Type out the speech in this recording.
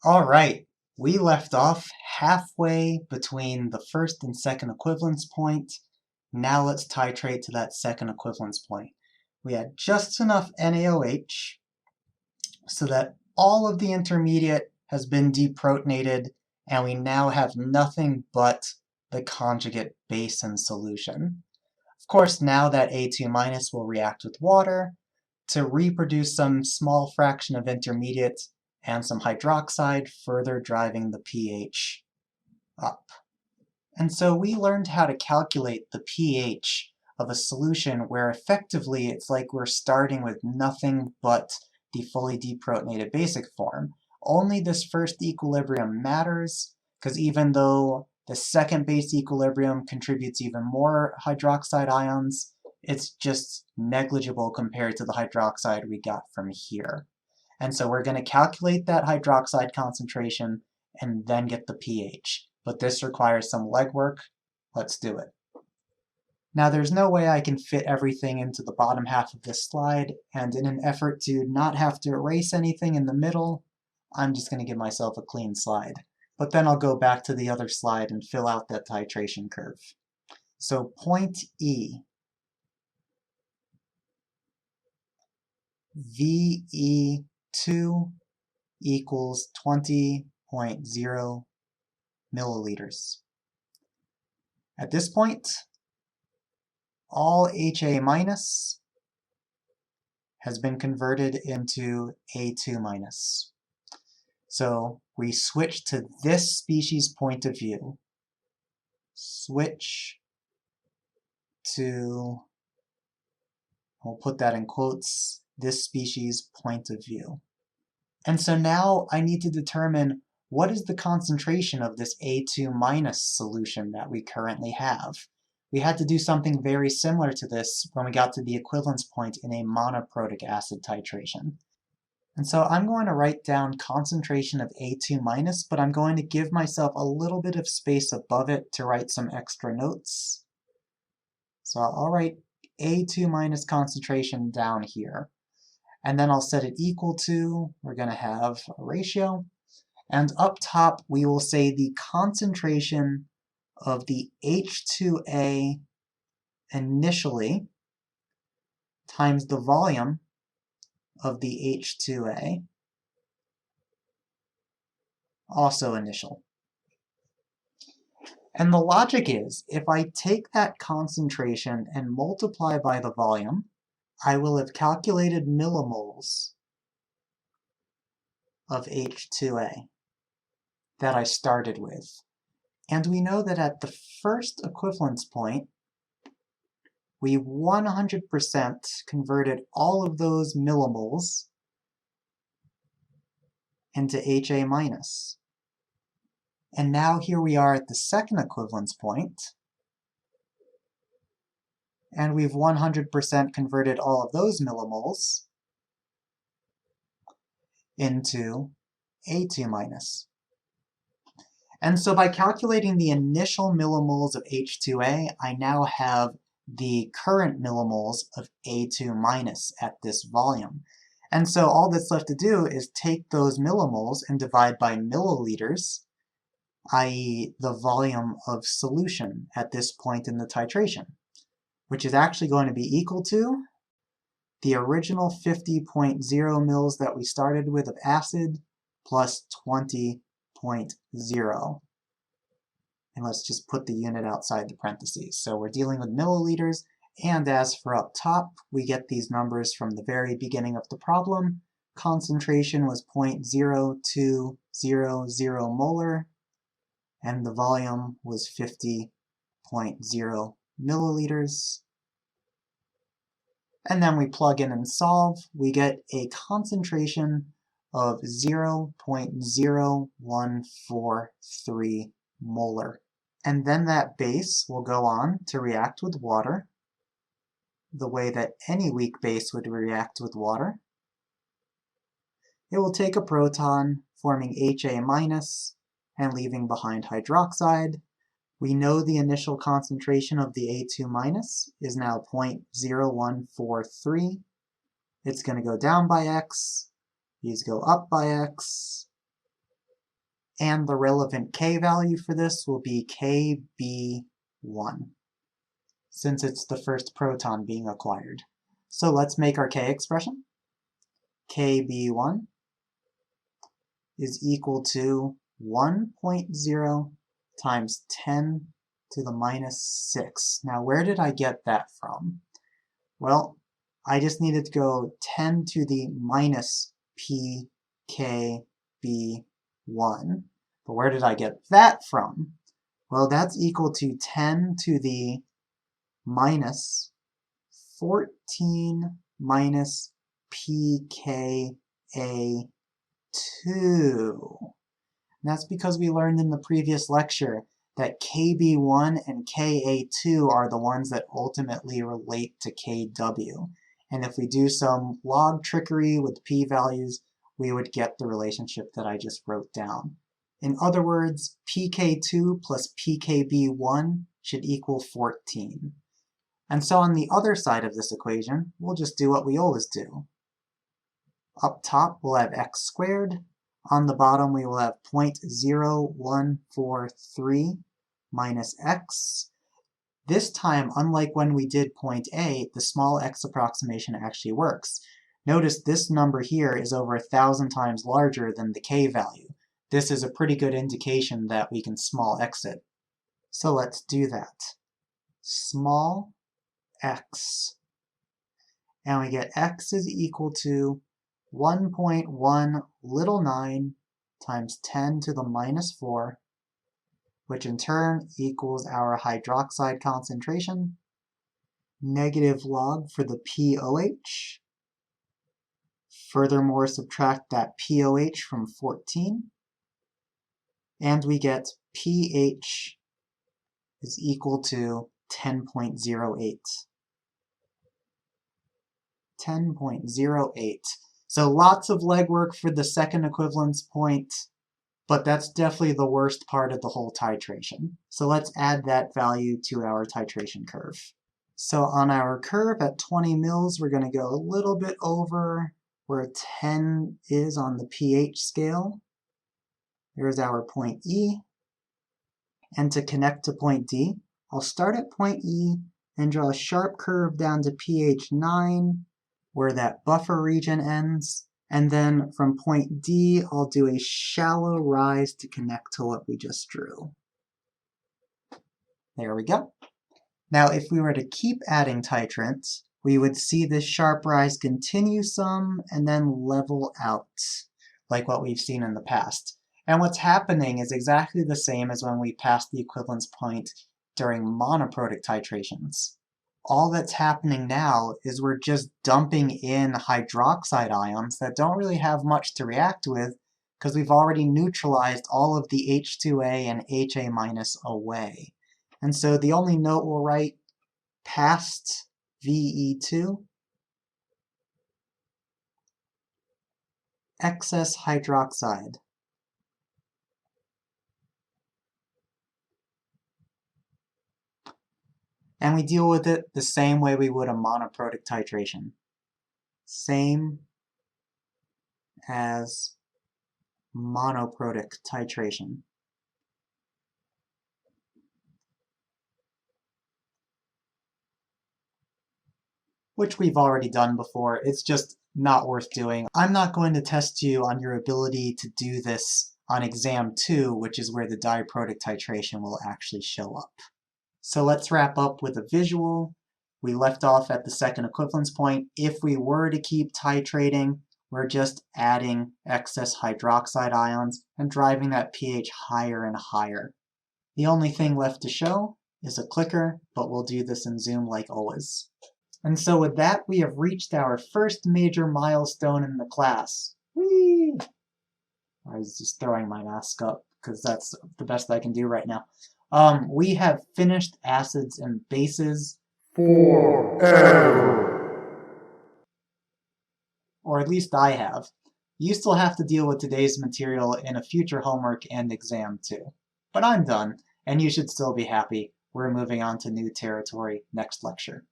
Alright, we left off halfway between the first and second equivalence point. Now let's titrate to that second equivalence point. We had just enough NaOH so that all of the intermediate has been deprotonated, and we now have nothing but the conjugate base in solution. Of course, now that A2- will react with water to reproduce some small fraction of intermediate and some hydroxide, further driving the pH up. And so we learned how to calculate the pH of a solution where effectively it's like we're starting with nothing but the fully deprotonated basic form. Only this first equilibrium matters, because even though the second base equilibrium contributes even more hydroxide ions, it's just negligible compared to the hydroxide we got from here. And so we're going to calculate that hydroxide concentration and then get the pH. But this requires some legwork. Let's do it. Now there's no way I can fit everything into the bottom half of this slide, and in an effort to not have to erase anything in the middle, I'm just going to give myself a clean slide. But then I'll go back to the other slide and fill out that titration curve. So point E, VE2 equals 20.0 milliliters. At this point, all HA- has been converted into A2-. So we switch to this species point of view. Switch to, we'll put that in quotes, this species point of view. And so now I need to determine what is the concentration of this A2- solution that we currently have. We had to do something very similar to this when we got to the equivalence point in a monoprotic acid titration. And so I'm going to write down concentration of A2-, but I'm going to give myself a little bit of space above it to write some extra notes. So I'll write A2- concentration down here. And then I'll set it equal to, we're going to have a ratio. And up top, we will say the concentration of the H2A initially times the volume of the H2A, also initial. And the logic is, if I take that concentration and multiply by the volume, I will have calculated millimoles of H2A that I started with. And we know that at the first equivalence point, we 100% converted all of those millimoles into HA-. And now here we are at the second equivalence point, and we've 100% converted all of those millimoles into A2-. And so by calculating the initial millimoles of H2A, I now have the current millimoles of A2- at this volume. And so all that's left to do is take those millimoles and divide by milliliters, i.e. the volume of solution at this point in the titration, which is actually going to be equal to the original 50.0 mils that we started with of acid plus 20.0. And let's just put the unit outside the parentheses. So we're dealing with milliliters, and as for up top, we get these numbers from the very beginning of the problem. Concentration was 0.0200 molar, and the volume was 50.0 milliliters. And then we plug in and solve. We get a concentration of 0.0143 molar. And then that base will go on to react with water the way that any weak base would react with water. It will take a proton, forming HA- and leaving behind hydroxide. We know the initial concentration of the A2- is now 0.0143. It's going to go down by x, these go up by x, and the relevant K value for this will be KB1, since it's the first proton being acquired. So let's make our K expression. KB1 is equal to 1.0 times 10 to the minus 6. Now where did I get that from? Well, I just needed to go 10 to the minus PKB1. But where did I get that from? Well, that's equal to 10 to the minus 14 minus PKA2. And that's because we learned in the previous lecture that KB1 and KA2 are the ones that ultimately relate to KW. And if we do some log trickery with p-values, we would get the relationship that I just wrote down. In other words, PK2 plus PKB1 should equal 14. And so on the other side of this equation, we'll just do what we always do. Up top, we'll have x squared. On the bottom, we will have 0.0143 minus x. This time, unlike when we did point A, the small x approximation actually works. Notice this number here is over 1,000 times larger than the k value. This is a pretty good indication that we can small x it. So let's do that. Small x. And we get x is equal to 1.1 times 10 to the minus 4, which in turn equals our hydroxide concentration, negative log for the POH. Furthermore, subtract that POH from 14, and we get pH is equal to 10.08. 10.08. So lots of legwork for the second equivalence point, but that's definitely the worst part of the whole titration. So let's add that value to our titration curve. So on our curve at 20 mils, we're going to go a little bit over where 10 is on the pH scale. There's our point E. And to connect to point D, I'll start at point E and draw a sharp curve down to pH 9, where that buffer region ends. And then from point D, I'll do a shallow rise to connect to what we just drew. There we go. Now, if we were to keep adding titrants, we would see this sharp rise continue some and then level out, like what we've seen in the past. And what's happening is exactly the same as when we passed the equivalence point during monoprotic titrations. All that's happening now is we're just dumping in hydroxide ions that don't really have much to react with because we've already neutralized all of the H2A and HA- away. And so the only note we'll write past VE2, excess hydroxide. And we deal with it the same way we would a monoprotic titration. Same as monoprotic titration. Which we've already done before. It's just not worth doing. I'm not going to test you on your ability to do this on exam 2, which is where the diprotic titration will actually show up. So let's wrap up with a visual. We left off at the second equivalence point. If we were to keep titrating, we're just adding excess hydroxide ions and driving that pH higher and higher. The only thing left to show is a clicker, but we'll do this in Zoom like always. And so with that, we have reached our first major milestone in the class. Whee! I was just throwing my mask up because that's the best I can do right now. We have finished acids and bases forever. Or at least I have. You still have to deal with today's material in a future homework and exam too. But I'm done, and you should still be happy. We're moving on to new territory next lecture.